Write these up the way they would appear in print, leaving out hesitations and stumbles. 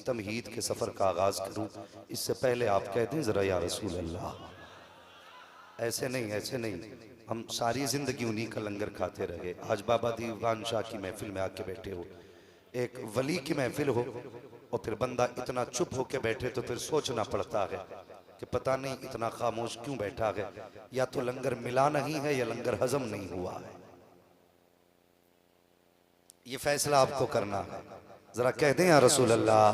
तमहीद के सफ़र का आगाज़ करूं, इससे पहले आप कह दें ज़रा या रसूल अल्लाह। ऐसे नहीं, ऐसे नहीं, हम सारी ज़िंदगी उन्हीं का लंगर खाते रहे। आज बाबा दीवान शाह की महफिल में आके बैठे हो, एक वली की महफिल हो और फिर बंदा इतना चुप होके बैठे तो फिर सोचना पड़ता है कि पता नहीं इतना खामोश क्यों बैठा है, या तो लंगर मिला नहीं है या लंगर हजम नहीं हुआ है। ये फैसला आपको करना है। जरा कह दें या रसूल अल्लाह।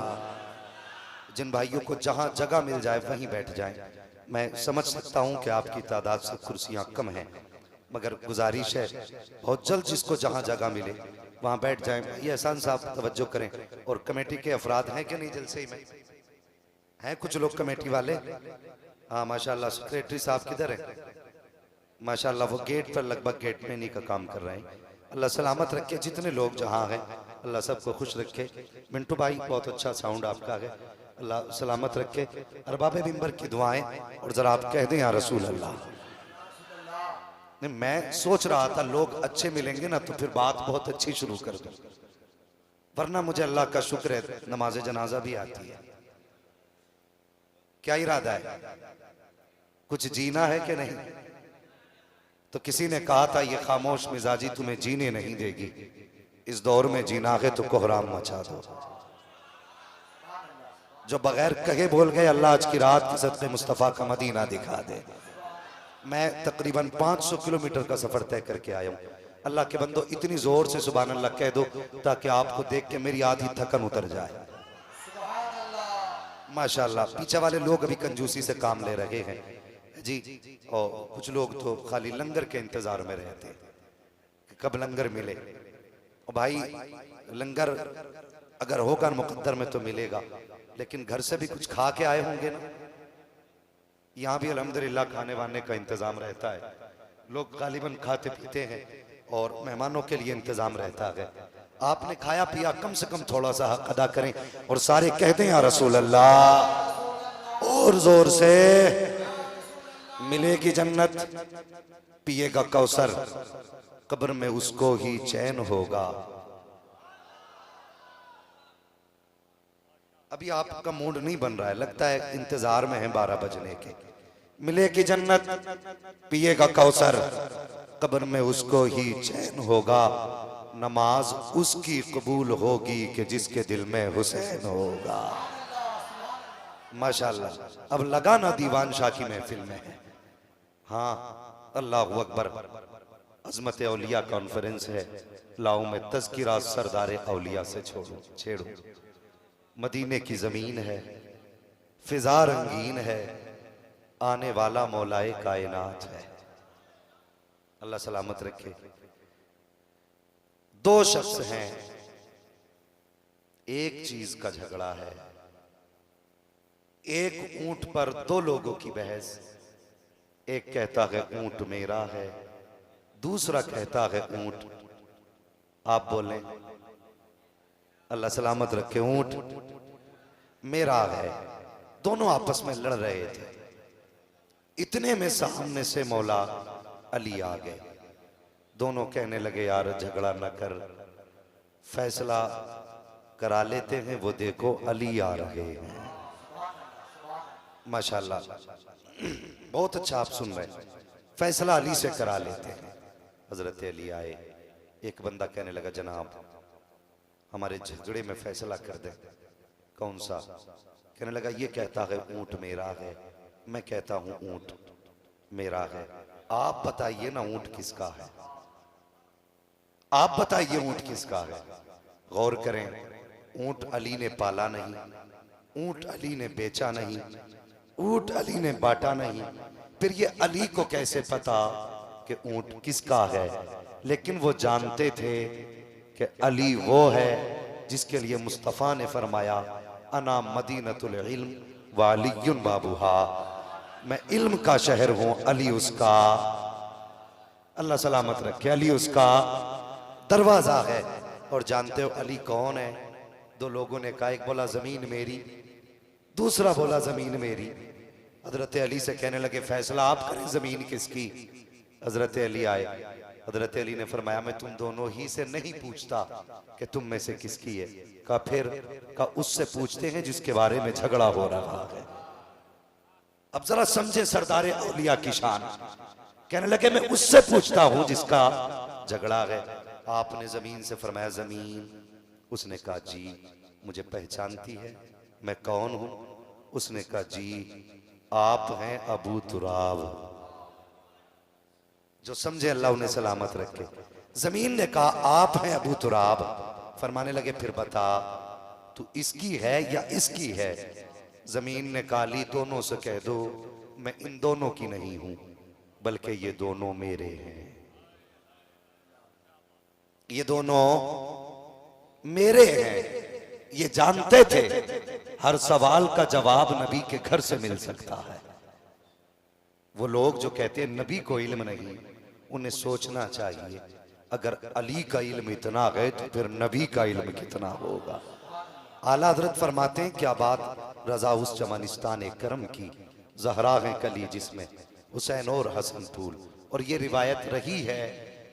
जिन भाइयों को जहां जगह मिल जाए वहीं बैठ जाएं। मैं समझ सकता हूं कि आपकी तादाद से कुर्सियां कम हैं, मगर गुजारिश है बहुत जल्द जिसको जहां जगह मिले वहां बैठ जाएं। ये एहसान साहब तवज्जो करें। और कमेटी के अफराद हैं कि नहीं जलसे में? हैं कुछ लोग कमेटी वाले? हाँ माशाल्लाह। सेक्रेटरी साहब किधर है? माशाल्लाह वो गेट पर लगभग गेट में नहीं का काम कर रहे हैं। अल्लाह सलामत रखे जितने लोग जहाँ हैं, अल्लाह सबको खुश रखे। मिंटू भाई बहुत अच्छा साउंड आपका है, अल्लाह सलामत रखे। अरबाब मिंबर की दुआएं। और जरा आप कह दें या रसूल अल्लाह। नहीं, मैं सोच रहा था लोग अच्छे मिलेंगे ना तो फिर बात बहुत अच्छी शुरू कर दूं, वरना मुझे अल्लाह का शुक्र है नमाज जनाजा भी आती है। क्या इरादा है? कुछ जीना है कि नहीं? तो किसी ने कहा था ये खामोश मिजाजी तुम्हें जीने नहीं देगी, इस दौर में जीना है तो कोहराम मचा दो। जो बगैर कहे बोल गए अल्लाह आज की रात के सदक़े मुस्तफ़ा का मदीना दिखा दे। मैं तकरीबन 500 किलोमीटर का सफर तय करके आया हूँ। अल्लाह के बंदो इतनी जोर से सुभान अल्लाह कह दो ताकि आपको देख के मेरी आधी थकन उतर जाए। माशाल्लाह पीछे वाले लोग अभी कंजूसी से काम ले रहे हैं जी, और कुछ लोग तो खाली लंगर के इंतजार में रहते हैं कि कब लंगर मिले। और भाई लंगर अगर होगा मुकद्दर में तो मिलेगा, लेकिन घर से भी कुछ खा के आए होंगे ना। यहाँ भी अल्हम्दुलिल्लाह खाने वाने का इंतजाम रहता है, लोग गालिबन खाते पीते हैं और मेहमानों के लिए इंतजाम रहता है। आपने खाया पिया, कम से कम थोड़ा सा हक अदा करें और सारे कहते हैं या रसूल अल्लाह। और जोर से मिलेगी जन्नत, पिएगा कौसर, कब्र में उसको ही चैन होगा। अभी आपका मूड नहीं बन रहा है, लगता है इंतजार में है 12 बजने के। मिलेगी जन्नत, पिएगा कौसर, कब्र में उसको ही चैन होगा। नमाज उसकी कबूल होगी कि जिसके दिल में हुसैन होगा। माशाल्लाह अब लगा ना दीवान शाह की महफिल में है। हाँ अल्लाह अकबर। अजमत औलिया कॉन्फ्रेंस है, लाओ मैं तज़किरा सरदार औलिया से छेड़ू। मदीने की जमीन है, फिजा रंगीन है, आने वाला मौलाए कायनात है। अल्लाह सलामत रखे। दो शख्स हैं, एक चीज का झगड़ा है। एक ऊंट पर दो लोगों की बहस। एक कहता है ऊंट मेरा है, दूसरा कहता है ऊंट आप बोलें। अल्लाह सलामत रखे। ऊंट मेरा है। दोनों आपस में लड़ रहे थे। इतने में सामने से मौला अली आ गए। दोनों कहने लगे यार झगड़ा न कर, फैसला करा लेते हैं, वो देखो अली आ रहे हैं। माशाल्लाह बहुत अच्छा आप सुन रहे हैं। फैसला अली से करा लेते हैं। हजरत अली आए। एक बंदा कहने लगा जनाब हमारे झगड़े में फैसला कर दे। कौन सा? कहने लगा ये कहता है ऊंट मेरा है, मैं कहता हूं ऊंट मेरा है। आप बताइए ना ऊंट किसका है? आप बताइए ऊंट किसका है? गौर करें, ऊंट अली ने पाला नहीं, ऊंट अली ने बेचा नहीं, ऊंट अली ने बांटा नहीं। फिर ये अली को कैसे पता कि ऊंट किसका है? लेकिन वो जानते थे कि अली वो है जिसके लिए मुस्तफ़ा ने फरमाया अना मदीनतुल इल्म व अलीयुन बाबूहा, मैं इल्म का शहर हूं, अली उसका। अल्लाह सलामत रखे। अली उसका दरवाजा है। और जानते हो अली कौन है? दो लोगों ने कहा, एक बोला जमीन मेरी, दूसरा बोला जमीन मेरी। हजरत अली से कहने लगे फैसला आप करें जमीन किसकी? हजरत अली आए, हजरत अली ने फरमाया मैं तुम दोनों ही से नहीं पूछता कि तुम में से किसकी है। कहा फिर? कहा उससे पूछते हैं जिसके बारे में झगड़ा हो रहा है। अब जरा समझे सरदार औलिया की शान। कहने लगे मैं उससे पूछता हूं जिसका झगड़ा है। आपने जमीन से फरमाया जमीन। उसने कहा जी मुझे पहचानती है, मैं कौन हूं? उसने कहा जी आप हैं अबू तुराब। जो समझे अल्लाह उन्हें सलामत रखे। जमीन ने कहा आप हैं अबू तुराब। फरमाने लगे फिर बता तू इसकी है या इसकी है? जमीन ने कहा ली दोनों से कह दो मैं इन दोनों की नहीं हूं बल्कि ये दोनों मेरे हैं, ये दोनों मेरे हैं। ये जानते थे हर सवाल का जवाब नबी के घर से मिल सकता है। वो लोग जो कहते हैं नबी को इल्म नहीं, उन्हें सोचना चाहिए अगर अली का इल्म इतना है तो फिर नबी का इल्म कितना होगा। आला हजरत फरमाते हैं क्या बात रजा उस चमनिस्तान करम की, जहरा है कली जिसमें हुसैन और हसन फूल। और ये रिवायत रही है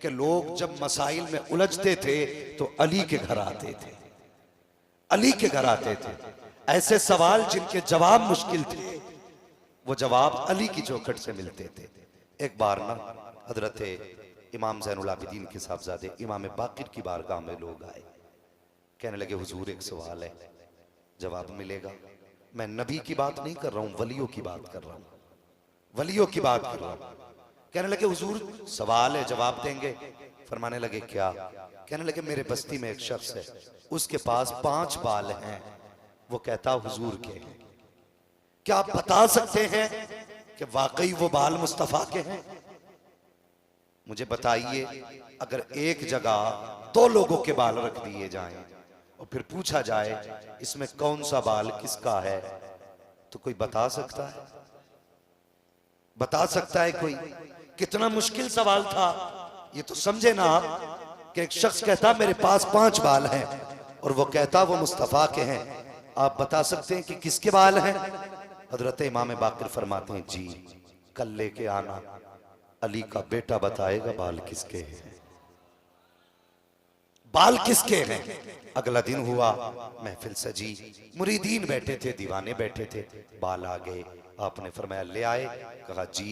कि लोग जब मसाइल में उलझते थे तो अली के घर आते थे, अली के घर आते थे। ऐसे सवाल जिनके जवाब मुश्किल थे वो जवाब अली की चौखट से मिलते थे। एक बार ना हजरत इमाम ज़ैनुल आबिदीन के साहबजादे इमाम बाकिर की बारगाह में लोग आए। कहने लगे हुजूर एक सवाल है, जवाब मिलेगा? मैं नबी की बात नहीं कर रहा हूं, वलियों की बात कर रहा हूं, वलियों की बात कर रहा हूं। कहने लगे हुजूर सवाल है जवाब देंगे? फरमाने लगे क्या? कहने लगे मेरे बस्ती में एक शख्स है उसके पास 5 बाल हैं, वो कहता हुजूर के हैं। क्या आप बता सकते हैं कि वाकई वो बाल मुस्तफा के हैं? मुझे बताइए अगर एक जगह 2 लोगों के बाल रख दिए जाएं और फिर पूछा जाए इसमें कौन सा बाल किसका है, तो कोई बता सकता है? बता सकता है कोई? कितना मुश्किल सवाल था ये तो समझे ना आप कि एक शख्स कहता मेरे पास 5 बाल हैं और वो कहता वो मुस्तफा के हैं। आप बता सकते हैं कि किसके बाल हैं? हजरत इमाम बाकिर फरमाते हैं जी कल लेके आना, अली का बेटा बताएगा बाल किसके हैं, बाल किसके हैं। अगला दिन हुआ, महफिल सजी, मुरीदीन बैठे थे, दीवाने बैठे थे, बाल आ गए। आपने फरमाया ले आए? कहा जी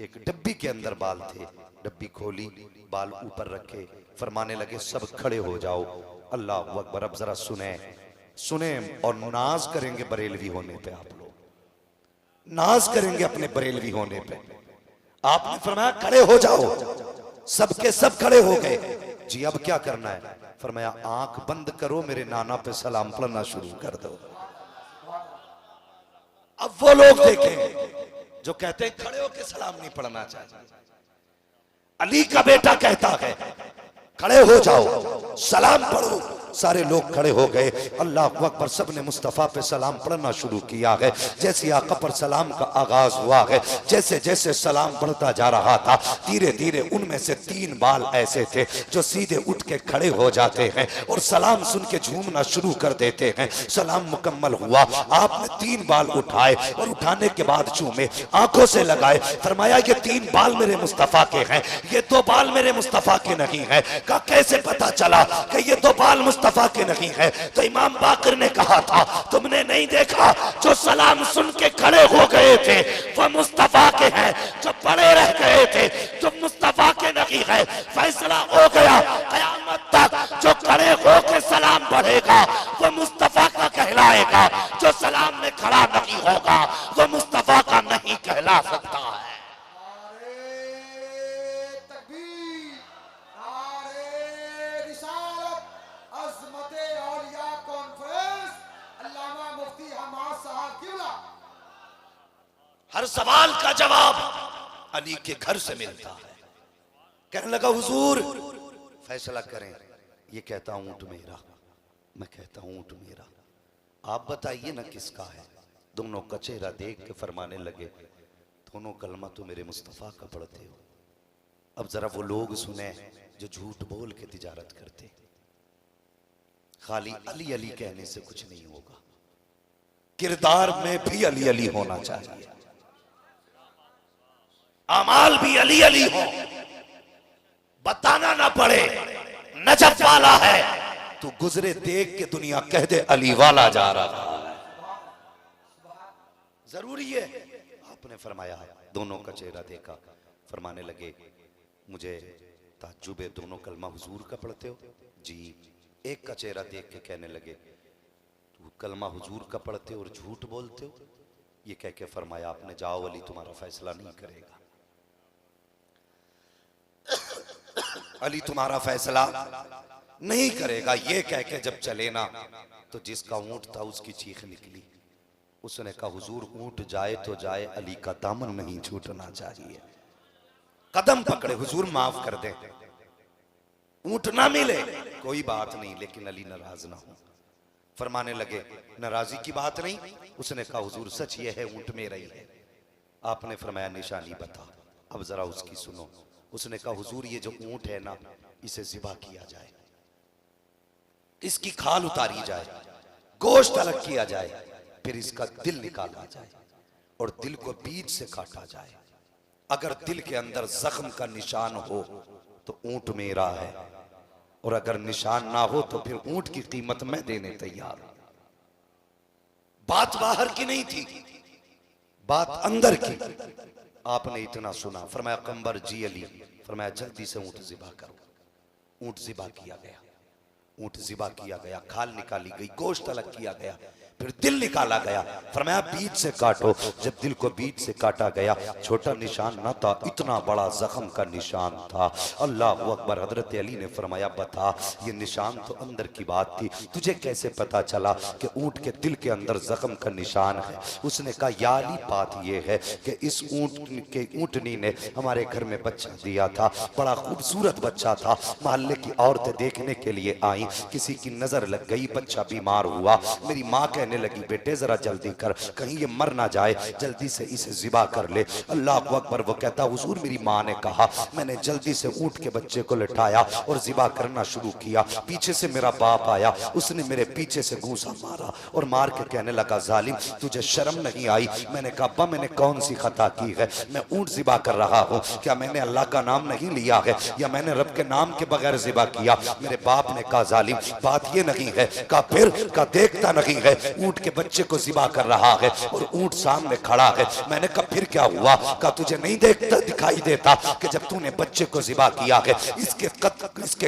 एक डब्बी के अंदर बाल थे, डब्बी खोली, बाल ऊपर रखे, फरमाने लगे सब खड़े हो जाओ, अल्लाह अकबर। अब जरा सुने सुने और नाज करेंगे बरेलवी होने पे, आप लोग नाज करेंगे अपने बरेलवी होने पे। आपने फरमाया खड़े हो जाओ, सबके सब खड़े हो गए। जी अब क्या करना है? फरमाया आंख बंद करो, मेरे नाना पे सलाम पढ़ना शुरू कर दो। अब वो लोग देखें जो कहते हैं खड़े होकर सलाम नहीं पढ़ना चाहिए। अली का बेटा कहता है खड़े हो जाओ सलाम पढ़ो, सारे लोग खड़े हो गए। अल्लाह अकबर, सबने मुस्तफ़ा पे सलाम पढ़ना शुरू किया है। जैसे आका पर सलाम का आगाज हुआ है, जैसे जैसे सलाम पढ़ता जा रहा था, धीरे धीरे उनमें से 3 बाल ऐसे थे जो सीधे उठ के खड़े हो जाते हैं और सलाम सुन के झूमना शुरू कर देते हैं। सलाम मुकम्मल हुआ, आपने 3 बाल उठाए और उठाने के बाद चूमे, आंखों से लगाए, फरमाया ये 3 बाल मेरे मुस्तफ़ा के हैं, ये 2 बाल मेरे मुस्तफ़ा के नहीं है। का कैसे पता चला कि ये 2 बाल मुस्तफा के नहीं है? तो इमाम बाकिर ने कहा था तुमने नहीं देखा जो सलाम सुन के खड़े हो गए थे वो मुस्तफा के हैं, जो पड़े रह गए थे जो मुस्तफा के नहीं है। फैसला हो गया, कयामत तक जो खड़े होकर सलाम पढ़ेगा वो मुस्तफा का कहलाएगा, जो सलाम में खड़ा नहीं होगा वो मुस्तफा का नहीं कहला सकता है। हर सवाल का जवाब अली के घर से मिलता है। कहने लगा हुजूर फैसला करें। ये कहता ऊंट मेरा, मैं कहता ऊंट मेरा, आप बताइए ना किसका है। दोनों का चेहरा देख के फरमाने लगे दोनों कलमा तो मेरे मुस्तफा का पढ़ते हो। अब जरा वो लोग सुने जो झूठ बोल के तिजारत करते। खाली अली अली कहने से कुछ नहीं होगा, किरदार में भी अली अली होना चाहिए, अमाल भी अली अली हो, ताना ना पड़े, नजफ वाला है, तू गुजरे देख के दुनिया कह दे अली वाला जा रहा है। जरूरी है। आपने फरमाया, दोनों का चेहरा देखा, फरमाने लगे मुझे ताज्जुब है, दोनों कलमा हुजूर का पढ़ते हो जी। एक का चेहरा देख के कहने लगे तू कलमा हुजूर का पढ़ते हो और झूठ बोलते हो। ये कह के फरमाया आपने, जाओ अली तुम्हारा फैसला नहीं करेगा, अली तुम्हारा फैसला नहीं करेगा। ये कह के जब चले ना तो जिसका ऊंट था उसकी चीख निकली। उसने कहा हुजूर ऊंट जाए तो जाए, अली का दामन नहीं छूटना चाहिए। कदम पकड़े, हुजूर माफ कर दे, ऊंट ना मिले कोई बात नहीं, लेकिन अली नाराज ना हो। फरमाने लगे नाराजी की बात नहीं। उसने कहा हुजूर सच ये है ऊंट मेरा ही है। आपने फरमाया निशानी बता, अब जरा उसकी सुनो। उसने कहा हुजूर ये जो ऊंट है ना, इसे ज़िबा किया जाए, इसकी खाल उतारी जाए, गोश्त अलग किया जाए, फिर इसका दिल निकाला जाए और दिल को बीच से काटा जाए। अगर दिल के अंदर जख्म का निशान हो तो ऊंट मेरा है, और अगर निशान ना हो तो फिर ऊंट की कीमत मैं देने तैयार हूं। बात बाहर की नहीं थी, बात अंदर की। आपने इतना सुना, फरमाया कंबर जी अली, फरमाया जल्दी से ऊंट ज़िबा करो। ऊंट ज़िबा किया गया, ऊंट ज़िबा किया गया, खाल निकाली गई, गोश्त अलग किया गया, फिर दिल निकाला गया। फरमाया बीच से काटो। जब दिल को बीच से काटा गया, छोटा निशान न था, इतना बड़ा जख्म का निशान था। अल्लाह अकबर। हजरत अली ने फरमाया बता, ये निशान तो अंदर की बात थी, तुझे कैसे पता चला कि ऊंट के दिल के अंदर जख्म का निशान है? उसने कहा या अली बात यह है कि इस ऊंटनी ने हमारे घर में बच्चा दिया था, बड़ा खूबसूरत बच्चा था। मोहल्ले की औरतें देखने के लिए आई, किसी की नजर लग गई, बच्चा बीमार हुआ। मेरी माँ कहने लगी बेटे जरा जल्दी कर, कहीं ये मर ना जाए, जल्दी से इसे ज़िबा कर ले। अल्लाह अकबर। वो कहता हुजूर मेरी माँ ने कहा, मैंने जल्दी से ऊंट के बच्चे को लिटाया और ज़िबा करना शुरू किया। पीछे से मेरा बाप आया, उसने मेरे पीछे से घूंसा मारा और मार के कहने लगा जालिम तुझे शर्म नहीं आई? मैंने कहा अब्बा मैंने कौन सी खता की है, मैं ऊंट ज़िबा कर रहा हूँ, क्या मैंने अल्लाह का नाम नहीं लिया है या मैंने रब के नाम के बगैर ज़िबा किया? मेरे बाप ने कहा जालिम बात ये नहीं है। कहा फिर? का देखता नहीं है ऊंट के बच्चे को ज़िबा कर रहा है और ऊंट सामने खड़ा है। मैंने कहा फिर क्या हुआ? कहा तुझे नहीं देखता दिखाई देता कि जब तूने बच्चे को ज़िबा किया है, इसके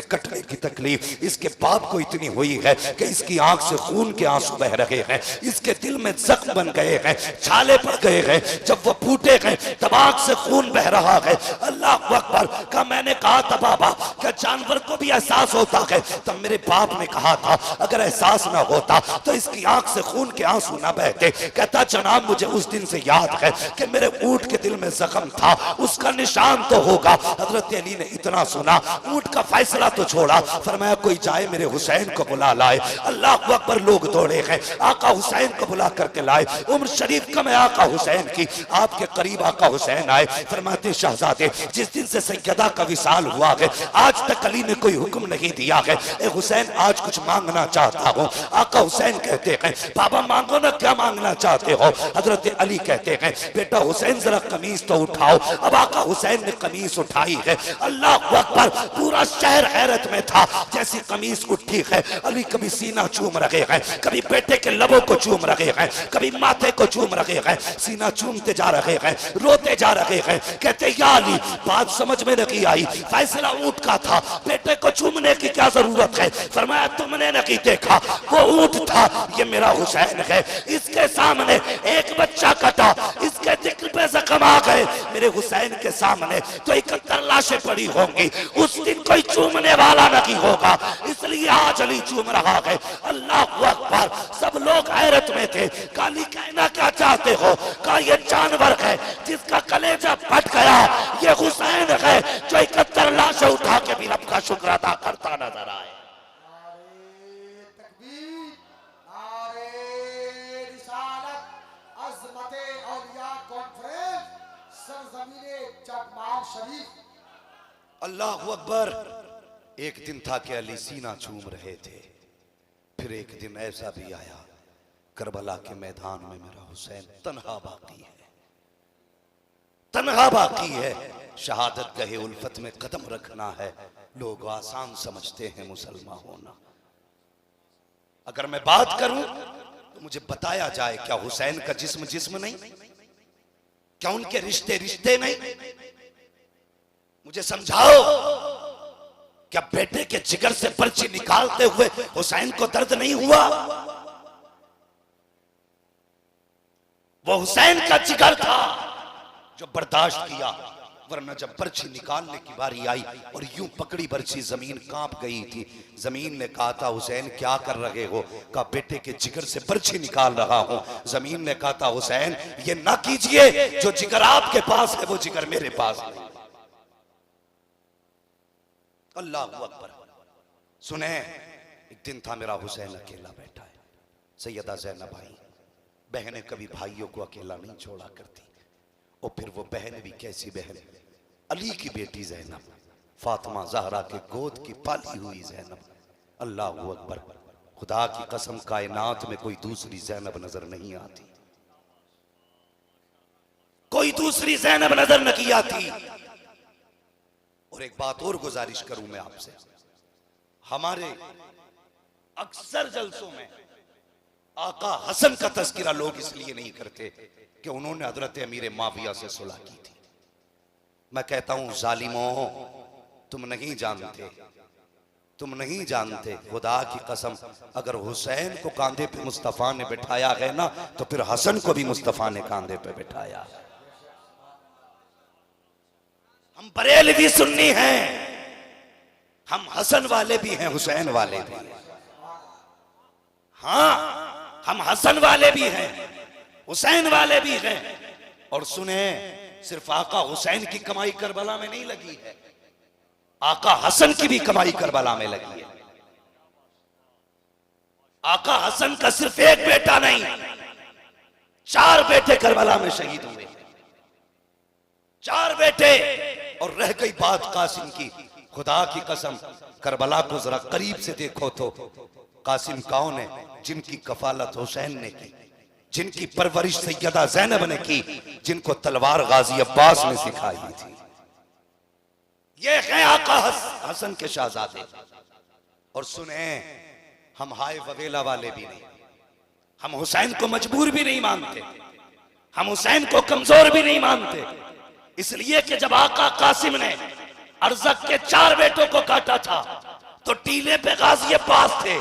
कटने की तकलीफ इसके बाप को इतनी हुई है कि इसकी आंख से खून के आंसू बह रहे हैं, इसके दिल में जख्म बन गए हैं, छाले पड़ गए हैं, जब वो फूटे हैं तब आंख से खून बह रहा है। अल्लाह अकबर। का मैंने कहा था बाबा क्या जानवर को भी एहसास होता है? तब मेरे बाप ने कहा था अगर एहसास ना होता तो इसकी आंख से खून के आंसू ना बहते। कहता जनाब मुझे उस दिन से याद है कि मेरे ऊंट के दिल में जख्म था, उसका निशान तो होगा। हजरत अली ने इतना सुना, ऊंट का फैसला तो छोड़ा, फरमाया कोई जाए मेरे हुसैन को बुला लाए। अल्लाह अकबर। लोग दौड़े हैं, आका हुसैन को बुला करके लाए। उम्र शरीफ कम है आका हुसैन की, आपके करीब आका हुसैन आए। फरमाते शहजादे जिस दिन से सैयदा का विसाल हुआ है आज तक अली ने कोई हुक्म नहीं दिया है, ए हुसैन आज कुछ मांगना चाहता हूँ। आका हुसैन कहते हैं बाबा मांगो ना, क्या मांगना चाहते हो? हजरत अली कहते हैं बेटा हुसैन जरा कमीज तो उठाओ। अब आका हुसैन ने कमीज उठाई है। अल्लाह अकबर। पूरा शहर हैरत में था, जैसी कमीज उठी है अली कभी सीना चूम रहे हैं, कभी बेटे के लबों को चूम रहे हैं, कभी माथे को चूम रहे हैं, सीना चूमते जा रहे हैं, रोते जा रहे हैं। कहते या अली बात समझ में नहीं आई, फैसला ऊंट का था, बेटे को चूमने की क्या जरूरत है? फरमाया तुमने नहीं देखा वो ऊंट था, ये मेरा हुसैन है, इसके सामने एक बच्चा कटा, इसके दिल पे जख्म आ गए, मेरे हुसैन के सामने तो 71 लाशें पड़ी होंगी, उस दिन कोई चूमने वाला नहीं होगा, इसलिए आज अली चूम रहा है। अल्लाह अकबर। सब लोग हैरत में थे। काली कहना क्या चाहते हो? का ये जानवर है जिसका कलेजा फट गया, ये हुसैन है जो 71 लाशें उठा के भी रब का शुक्र अदा करता नजर आए। अल्लाह अकबर। एक दिन था कि अली सीना चूम रहे थे, फिर एक दिन ऐसा भी आया करबला के मैदान में मेरा हुसैन तन्हा बाकी है, तन्हा बाकी है। शहादत गहे उल्फत में कदम रखना है, लोग आसान समझते हैं मुसलमान होना। अगर मैं बात करूं तो मुझे बताया जाए, क्या हुसैन का जिस्म जिस्म नहीं? क्या उनके रिश्ते रिश्ते नहीं? मुझे समझाओ, क्या बेटे के जिगर से पर्ची निकालते हुए हुसैन को दर्द नहीं हुआ? वो हुसैन का जिगर था जो बर्दाश्त किया, वरना जब पर्ची निकालने की बारी आई और यूं पकड़ी पर्ची, जमीन कांप गई थी। जमीन ने कहा था हुसैन क्या कर रहे हो? कहा बेटे के जिगर से पर्ची निकाल रहा हूं। जमीन ने कहा था हुसैन ये ना कीजिए, जो जिगर आपके पास है वो जिगर मेरे पास है। अल्लाह अकबर। सुने, एक दिन था मेरा हुसैन अकेला बैठा है। सैयदा ज़ैनब भाई, बहनें कभी भाइयों को अकेला नहीं छोड़ा करती। और फिर वो बहन भी कैसी बहन, अली की बेटी ज़ैनब, फातिमा ज़हरा के गोद की पाली हुई ज़ैनब। अल्लाह अकबर। खुदा की कसम कायनात में कोई दूसरी ज़ैनब नजर नहीं आती, कोई दूसरी ज़ैनब नजर नहीं आती। और एक बात और गुजारिश करूं मैं आपसे, हमारे अक्सर जलसों में आका हसन का तज़किरा लोग इसलिए नहीं करते कि उन्होंने हजरत अमीर माविया से सुलह की थी। मैं कहता हूं जालिमों, तुम नहीं जानते, तुम नहीं जानते। खुदा की कसम, अगर हुसैन को कांधे पे मुस्तफा ने बिठाया है ना, तो फिर हसन को भी मुस्तफा ने कांधे पे बिठाया। हम बरेलवी सुन्नी हैं, हम हसन वाले भी हैं, हुसैन वाले भी हैं। हाँ, हम हसन वाले भी हैं, हुसैन वाले भी हैं। और सुने, सिर्फ आका हुसैन की कमाई करबला में नहीं लगी है, आका हसन की भी कमाई करबला में लगी है। आका हसन का सिर्फ एक बेटा नहीं, 4 बेटे करबला में शहीद हुए, 4 बेटे। और रह गई बात कासिम की, खुदा की कसम करबला को जरा करीब से देखो तो कासिम कौन है? जिनकी कफालत हुसैन ने की, जिनकी परवरिश सैयदा ज़ैनब ने की, जिनको तलवार गाजी अब्बास ने सिखाई थी। ये है आका हसन के शहजादे। और सुने, हम हाय ववेला वाले भी नहीं, हम हुसैन को मजबूर भी नहीं मानते, हम हुसैन को कमजोर भी नहीं मानते। इसलिए कि जब आका कासिम ने अरज़क के 4 बेटों को काटा था तो टीले पे गाजी अब्बास थे।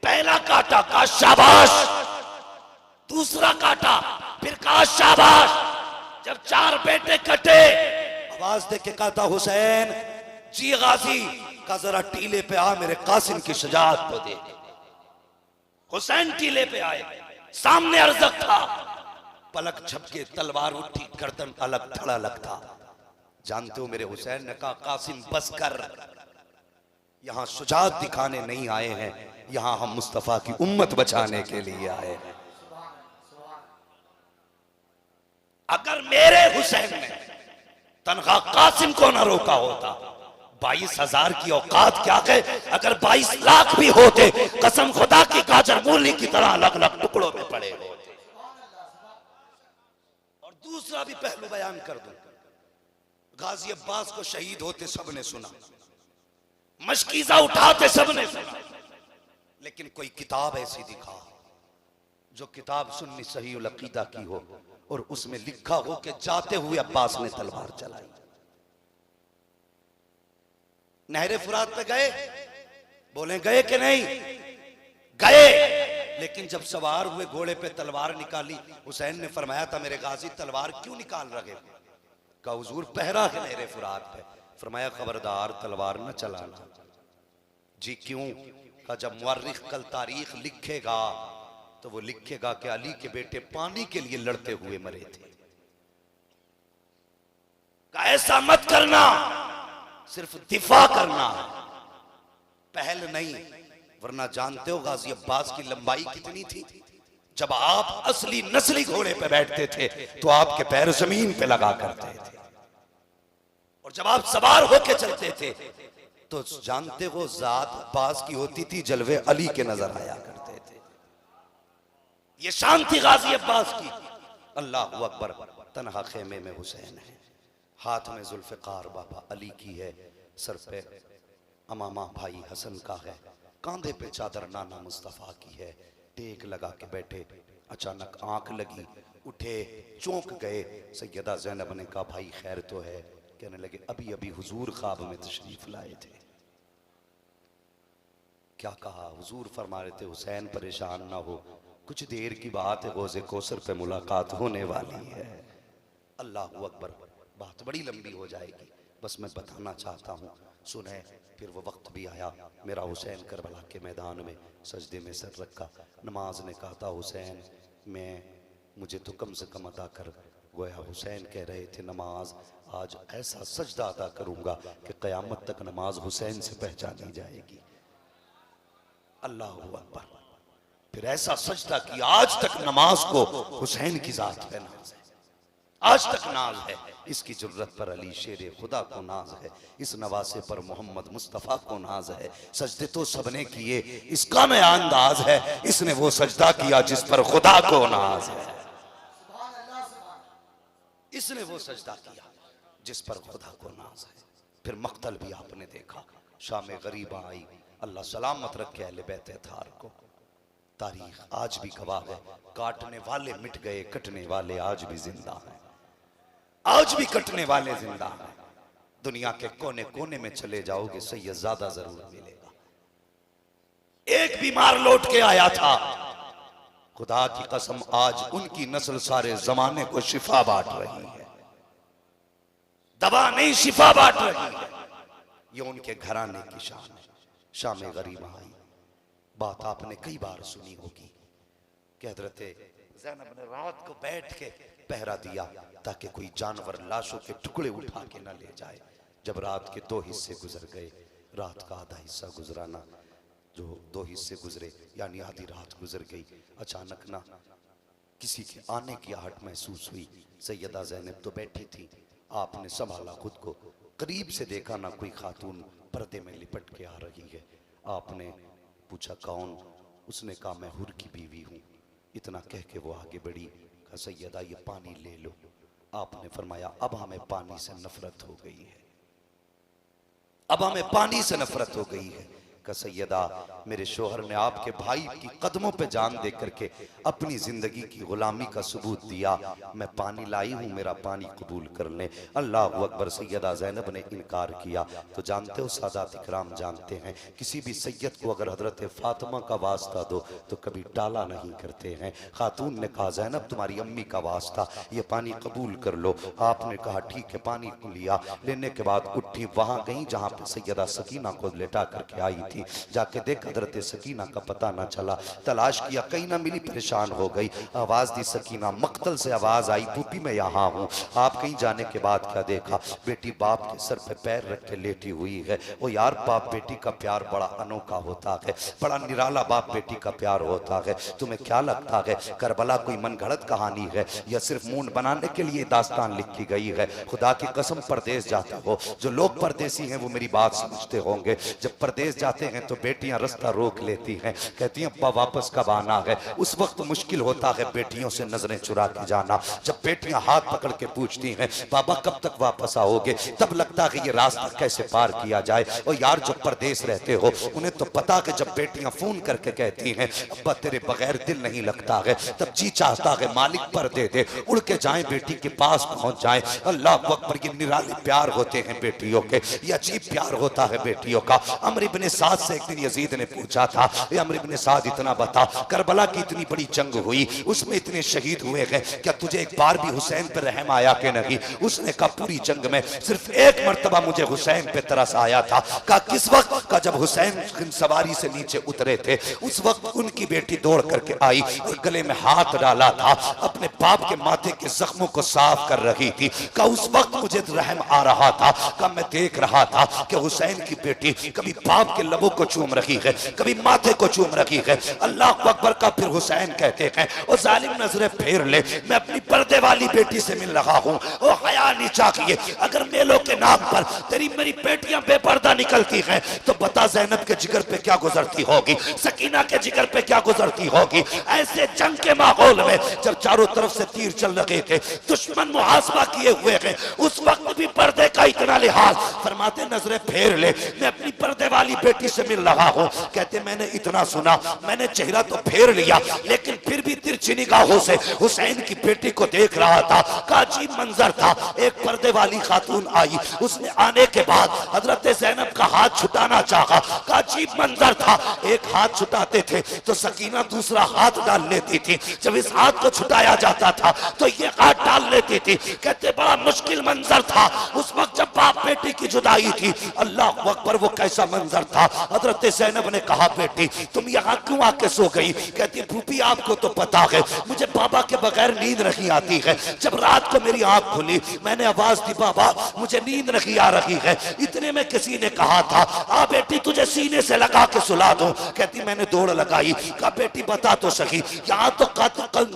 पहला काटा, कहा शाबाश, दूसरा काटा, फिर कहा शाबाश। जब 4 बेटे कटे, आवाज दे के कहा था हुसैन जी गाजी का जरा टीले पे आ, मेरे कासिम की शजाअत को दे। हुसैन टीले पे आए, सामने अरज़क था, पलक झपके, तलवार उठी, गर्दन अलग धड़ा लगता। जानते हो मेरे हुसैन ने कहा कासिम बस कर, यहां शुजाअत दिखाने नहीं आए हैं, यहां हम मुस्तफा की उम्मत बचाने के लिए आए हैं। अगर मेरे हुसैन ने तनखा कासिम को ना रोका होता, 22,000 की औकात क्या है, अगर 22 लाख भी होते, कसम खुदा की गाजर मूली की तरह अलग अलग टुकड़ों में पड़े होते। और दूसरा भी पहलू बयान कर दूं, गाजी अब्बास को शहीद होते सबने सुना, मशकीजा उठाते सबने सुना, लेकिन कोई किताब ऐसी दिखा जो किताब सुन्नी सही उल अकीदा की हो और उसमें लिखा हो कि जाते हुए अब्बास ने तलवार चलाई। नहरे फुरात पे गए, बोले गए कि नहीं गए, लेकिन जब सवार हुए घोड़े पे तलवार निकाली, हुसैन ने फरमाया था मेरे गाजी तलवार क्यों निकाल रहे हो? कहा हुजूर पहरा है नहरे फुरात पे। फरमाया खबरदार तलवार न चलाना। जी क्यों? कहा जब मुअर्रिख कल तारीख लिखेगा तो वो लिखेगा कि अली के बेटे पानी के लिए लड़ते हुए मरे थे। कहा ऐसा मत करना, सिर्फ दिफा करना, पहल नहीं, वरना जानते हो गाजी अब्बास की लंबाई कितनी थी। जब आप असली नस्ली घोड़े पे बैठते थे तो आपके पैर जमीन पे लगा करते थे, और जब आप सवार होके चलते थे तो जानते हो जात अब्बास की होती थी, जलवे अली के नजर आया करते थे। ये शान थी गाजी अब्बास की। अल्लाह अकबर। तन्हा खेमे में हुसैन है, हाथ में जुल्फ़िकार बाबा अली की है, सर पे अमामा भाई हसन का है, कांधे पे चादर नाना मुस्तफ़ा की है। टेक लगा के बैठे, अचानक आंख लगी, उठे, चौंक गए। सैयदा ज़ैनब ने कहा भाई खैर तो है? कहने लगे अभी अभी हुजूर ख्वाब में तशरीफ लाए थे। क्या कहा? हुजूर फरमा रहे थे हुसैन परेशान ना हो, कुछ देर की बात है, रोज़े कौसर पे मुलाकात होने वाली है। अल्लाह अकबर, बात बड़ी लंबी हो जाएगी, बस मैं बताना चाहता हूँ, सुने। फिर वो वक्त भी आया, मेरा हुसैन करबला के मैदान में सजदे में सर रखा, नमाज ने कहा था हुसैन मुझे तो कम से कम अदा कर। गोया हुसैन कह रहे थे नमाज आज ऐसा सजदा अदा करूँगा कि क़यामत तक नमाज हुसैन से पहचानी जाएगी। अल्लाह अकबर। फिर ऐसा सजदा कि आज तक नमाज को हुसैन की जात पे नाज है, आज तक नाज है। इसकी जुर्रत पर अली शेर खुदा को नाज है, इस नवासे पर मोहम्मद मुस्तफ़ा को नाज है। सजदे तो सबने किए, इसका मैं अंदाज है, इसने वो सजदा किया जिस पर खुदा को नाज है। इसने वो सजदा किया जिस पर खुदा को नाज है। फिर मक्तल भी आपने देखा, शाम गरीबा आई, अल्लाह सलामत रखे अहले बैत थार को। तारीख आज भी गवाह है, काटने वाले मिट गए, कटने वाले आज भी जिंदा हैं, आज भी कटने वाले जिंदा हैं। दुनिया के कोने कोने में चले जाओगे, सैयद ज्यादा जरूर मिलेगा। एक बीमार लौट के आया था, खुदा की कसम आज उनकी नस्ल सारे जमाने को शिफा बांट रही है, दवा नहीं शिफा बांट रही है। ये उनके घराने की शान है। शाम गरीबा आई, बात आपने कई बार सुनी होगी कि हजरत ज़ैनब ने रात को बैठ के पहरा दिया ताकि कोई जानवर लाशों के टुकड़े उठा के ना ले जाए। जब रात के 2 हिस्से गुजर गए, रात का आधा हिस्सा गुजराना, जो 2 हिस्से गुजरे यानी आधी रात गुजर गई, अचानक ना किसी के आने की आहट महसूस हुई। सैयदा ज़ैनब तो बैठी थी, आपने संभाला खुद को, करीब से देखा ना कोई खातून पर्दे में लिपट के आ रही है। आपने पूछा कौन? उसने कहा मैं हुर की बीवी हूँ। इतना कह के वो आगे बढ़ी, कहा सैयदा ये पानी ले लो। आपने फरमाया अब हमें पानी से नफरत हो गई है, अब हमें पानी से नफरत हो गई है। कहा सैयदा मेरे शोहर ने आपके भाई की कदमों पे जान दे करके अपनी जिंदगी की गुलामी का सबूत दिया, मैं पानी लाई हूँ, मेरा पानी कबूल कर ले। अल्लाह अकबर। सैयदा ज़ैनब ने इनकार किया। तो जानते हो सादात इकराम जानते हैं, किसी भी सैयद को अगर हजरत फातिमा का वास्ता दो तो कभी टाला नहीं करते हैं। खातून ने कहा ज़ैनब तुम्हारी अम्मी का वास्ता, ये पानी कबूल कर लो। आपने कहा ठीक है, पानी को लिया। लेने के बाद उठी, वहां गई जहां पे सैयदा सकीना को लेटा करके आई थी। जाके देख हजरत सकीना का पता ना चला, तलाश किया कहीं ना मिली, परेशान हो गई। आवाज दी सकीना, मक्तल से आवाज आई पुपी मैं यहाँ हूँ। आप कहीं जाने के बाद क्या देखा? बेटी बाप के सर पे पैर रख के लेटी हुई है। वो यार बाप बेटी का प्यार बड़ा अनोखा होता है, बड़ा निराला बाप बेटी का प्यार होता है। तुम्हें क्या लगता है करबला कोई मनगढ़ंत कहानी है या सिर्फ मूड बनाने के लिए दास्तान लिखी गई है? खुदा की कसम परदेश जाते हो, जो लोग परदेसी हैं वो मेरी बात समझते होंगे। जब परदेश जाते हैं तो बेटियां रास्ता रोक लेती हैं, कहती हैं अब्बा वापस कब आना है। उस वक्त मुश्किल होता है बेटियों से नजरें चुरा के जाना। जब बेटियां हाथ पकड़ के पूछती हैं बाबा कब तक वापस आओगे, तब लगता है ये रास्ता कैसे पार किया जाए। और यार जो परदेश रहते हो उन्हें तो पता कि जब बेटियां फोन करके कहती हैं अब्बा तेरे बगैर दिल नहीं लगता है, तब जी चाहता है मालिक पर दे दे, उड़ के जाए बेटी के पास पहुंच जाए। अल्लाह अकबर। ये निराले प्यार होते हैं बेटियों के, ये अजीब प्यार होता है बेटियों का। अमर इब्ने साद से एक दिन यजीद ने पूछा था, ये अमर इब्ने साद इतना बता, करबला की इतनी बड़ी जंग हुई, उसमें इतने शहीद हुए हैं, क्या तुझे एक बार भी हुसैन पे रहम आया कि नहीं? उसने कहा पूरी जंग में सिर्फ एक मर्तबा मुझे हुसैन पे तरस आया था। कहा किस वक्त? का जब हुसैन सवारी से नीचे उतरे थे, उस वक्त उनकी बेटी दौड़ करके आई और गले में हाथ डाला था, अपने बाप के माथे के जख्मों को साफ कर रही थी। कहा उस वक्त मुझे रहम आ रहा था। कहा मैं देख रहा था कि हुसैन की बेटी कभी बाप के लबों लबों को चूम रही है, कभी माथे को चूम रही है। अल्लाह अकबर का फिर हुसैन कहते हैं ओ जालिम नजरें फेर ले, मैं अपनी पर्दे वाली बेटी से मिल रहा हूँ। ओ हया नहीं चाहिए, अगर मेलों के नाम पर तेरी मेरी बेटियां बेपर्दा निकलती हैं तो बता ज़ैनब के जिगर पे क्या गुजरती होगी, सकीना के जिगर पे क्या गुजरती होगी। ऐसे जंग के माहौल में जब चारों तरफ से तीर चल रहे थे, दुश्मन मुहासबा किए हुए हैं, उस वक्त भी पर्दे का इतना लिहाज। फरमाते नजरें फेर ले, मैं अपनी पर्दे वाली बेटी से मिल रहा हूँ। कहते मैंने इतना सुना, मैंने चेहरा तो फेर लिया लेकिन फिर भी तिरछी निगाहों से हुसैन की बेटी को देख रहा था। का अजीब मंजर था, एक पर्दे वाली खातून आई, उसने आने के बाद हजरत ज़ैनब का हाथ छुटाना चाहा। का अजीब मंजर था, एक हाथ छुटाते थे तो सकीना दूसरा हाथ डाल लेती थी, जब इस हाथ को छुटाया जाता था तो ये हाथ डाल लेती थी। कहते बड़ा मुश्किल मंजर था उस वक्त जब बाप बेटी की जुदाई थी। अल्लाह अकबर, वो कैसा मंजर था। हजरत ज़ैनब ने कहा बेटी तुम यहाँ क्यों आके सो गई? कहती फूफी आपको तो पता है मुझे बाबा के बगैर नींद नहीं आती है। जब रात को मेरी आंख खुली मैंने आवाज दी बाबा मुझे नींद नहीं आ रही है। इतने में किसी ने कहा था आ बेटी तुझे सीने से लगा के सुला दूं। कहती मैंने दौड़ लगाई, कहा बेटी बता तो सही, यहाँ तो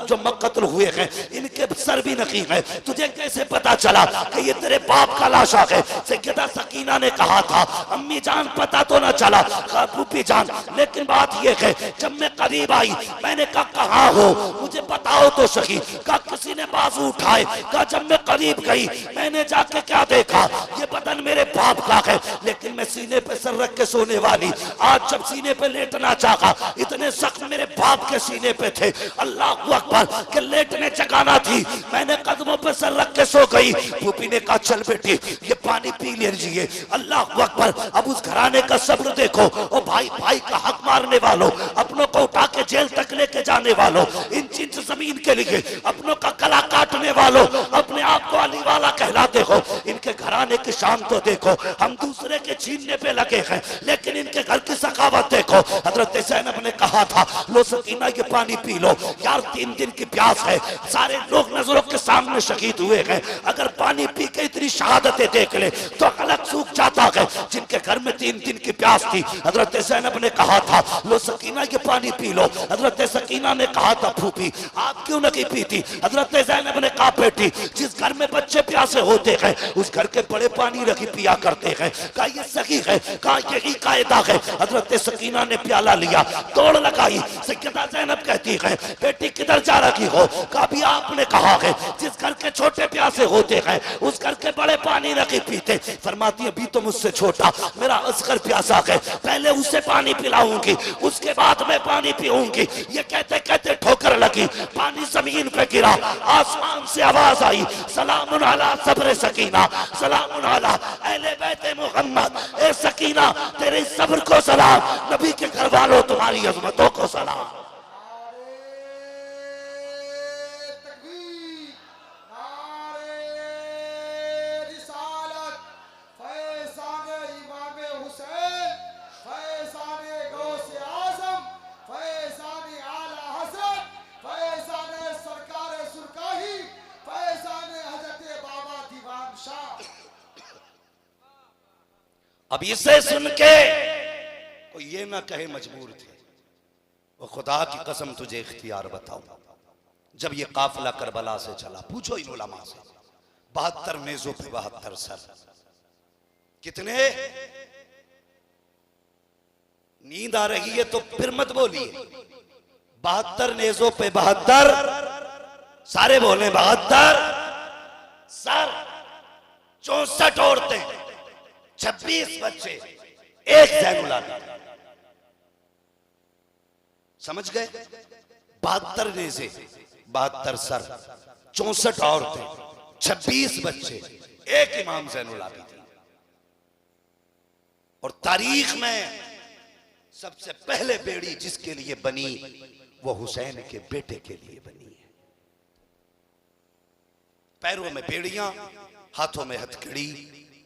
जो कत्ल हुए हैं इनके सर भी नहीं है, तुझे कैसे पता चला कि ये तेरे बाप का लाशा है? सैयदा सकीना ने कहा था अम्मी जान पता तो ना चला। फूफी जान लेकिन बात ये है जब मैं करीब आई मैंने कहा कहाँ हो मुझे बताओ तो सही। कहा किसी ने बाजू उठाए। कहा जब मैं करीब गई मैंने जाके क्या देखा, ये बदन मेरे बाप का है लेकिन मैं सीने पे सर रख के सोने वाली। आज जब सीने पे लेटना चाहा इतने सख्त मेरे बाप के सीने पे थे। अल्लाह अकबर के लेटने जगाना थी, मैंने कदमों पे सर रख के सो गई। फूफी ने कहा चल बेटी ये पानी पी लीजिए। अल्लाह अकबर, अब उस घराने का सब्र देखो। ओ भाई भाई का हक मारने वालों, अपनों को उठा के जेल तक लेके जाने वालों, इंच इंच जमीन के लिए अपनों का गला काटने वालों, अपने आप को अली वाला कहलाते हो। इनके घराने की शान तो देखो, हम दूसरे के छीनने पे लगे हैं लेकिन इनके घर की सखावत देखो। हजरत ज़ैनब ने कहा था लो सकीना ये पानी पी लो यार, 3 दिन की प्यास है, सारे लोग नजरों के सामने शहीद हुए हैं, अगर पानी पी के इतनी शहादतें देख ले तो गलत सूख जाता है। जिनके घर में 3 दिन की प्यास थी हजरत ज़ैनब ने कहा था लो सकीना ये पानी पी लो। हजरत सकीना ने कहा था फूफी आप क्यों नहीं पीती? हजरत ज़ैनब ने कहा बेटी जिस घर में बच्चे प्यासे होते हैं उस घर के बड़े पानी रखी पिया करते हैं। कहा ये सही है, कहा यही कायदा है। हजरत सकीना ने प्याला लिया, दौड़ लगाई। सैयदा ज़ैनब कहती है बेटी किधर जा रही हो? कहा भी आपने कहा है जिस घर के छोटे प्यासे होते हैं उस घर के बड़े पानी रखी पीते। फरमाती अभी तो मुझसे छोटा मेरा असगर प्यासा है, पहले उसे पानी पिलाऊंगी उसके बाद मैं पानी पीऊंगी। ये कहते कहते ठोकर लगी, पानी जमीन पे गिरा, आसमान से आवाज आई सलामुन अला सब्र सकीना, सलामुन अला अहले बैत मोहम्मद। ए सकीना तेरे सब्र को सलाम, नबी के घर वालों तुम्हारी अजमतों को सलाम। अब इसे सुन के कोई ये ना कहे मजबूर थे। वो खुदा की कसम तुझे इख्तियार बताऊं, जब ये काफिला करबला से चला, पूछो इन उलमा से, 72 नेज़ों पे 72 सर। कितने? नींद आ रही है तो फिर मत बोलिए। 72 नेज़ों पे 72, सारे बोले 72 सर, 64 औरतें, 26 बच्चे, एक ज़ैनुल आबिदीन। समझ गए? 72 नेज़े, 72 सर, 64 औरतें, 26 बच्चे, एक इमाम ज़ैनुल आबिदीन। और तारीख में सबसे पहले बेड़ी जिसके लिए बनी वो हुसैन के बेटे के लिए बनी है। पैरों में बेड़ियां, हाथों में हथकड़ी,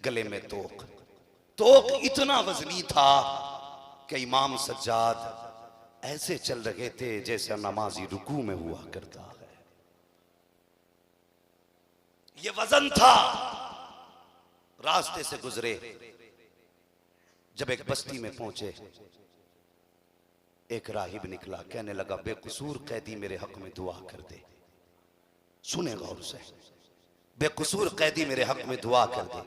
गले में तोक। तोक इतना वजनी था कि इमाम सज्जाद ऐसे चल रहे थे जैसे नमाजी रुकू में हुआ करता है। ये वजन था। रास्ते से गुजरे, जब एक बस्ती में पहुंचे, एक राहिब निकला, कहने लगा बेकसूर कैदी मेरे हक में दुआ कर दे। सुने गौर से, बेकसूर कैदी मेरे हक में दुआ कर दे।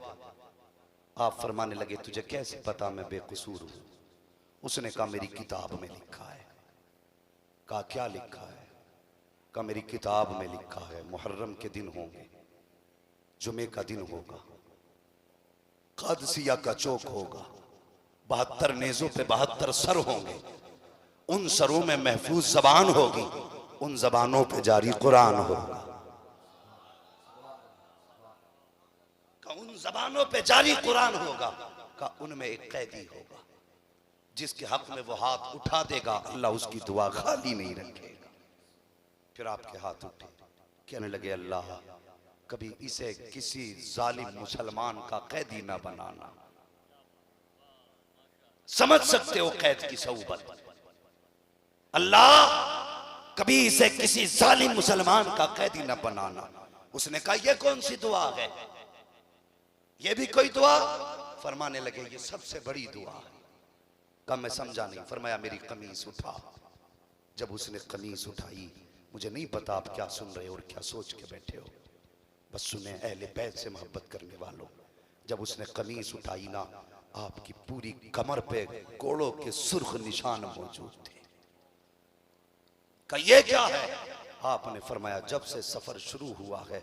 आप फरमाने लगे तुझे कैसे पता मैं बेकसूर हूं? उसने कहा मेरी किताब में लिखा है। कहा क्या लिखा है? कहा मेरी किताब में लिखा है मुहर्रम के दिन होंगे, जुमे का दिन होगा, कादसिया का चौक होगा, 72 नेजों पे 72 सर होंगे, उन सरों में महफूज जबान होगी, उन जबानों पे जारी कुरान होगा। उन जबानों पे जारी कुरान होगा। का उनमें एक कैदी होगा जिसके हक में वो हाथ उठा देगा, अल्लाह उसकी दुआ खाली नहीं रखेगा। फिर आपके हाथ उठे, कहने लगे अल्लाह कभी इसे किसी जालिम मुसलमान का कैदी ना बनाना। समझ सकते हो कैद की सऊबत? अल्लाह कभी इसे किसी जालिम मुसलमान का कैदी ना बनाना। उसने कहा ये कौन सी दुआ है? ये भी कोई दुआ? फरमाने लगे ये सबसे बड़ी दुआ है। कहा मैं समझा नहीं। फरमाया मेरी कमीज उठा। जब उसने कमीज उठाई, मुझे नहीं पता आप क्या सुन रहे हो और क्या सोच के बैठे हो, बस सुने अहले बैत से मोहब्बत करने वालों। जब उसने कमीज उठाई ना, आपकी पूरी कमर पे कोड़ों के सुर्ख निशान मौजूद थे। कहा ये क्या है? आपने फरमाया जब से सफर शुरू हुआ है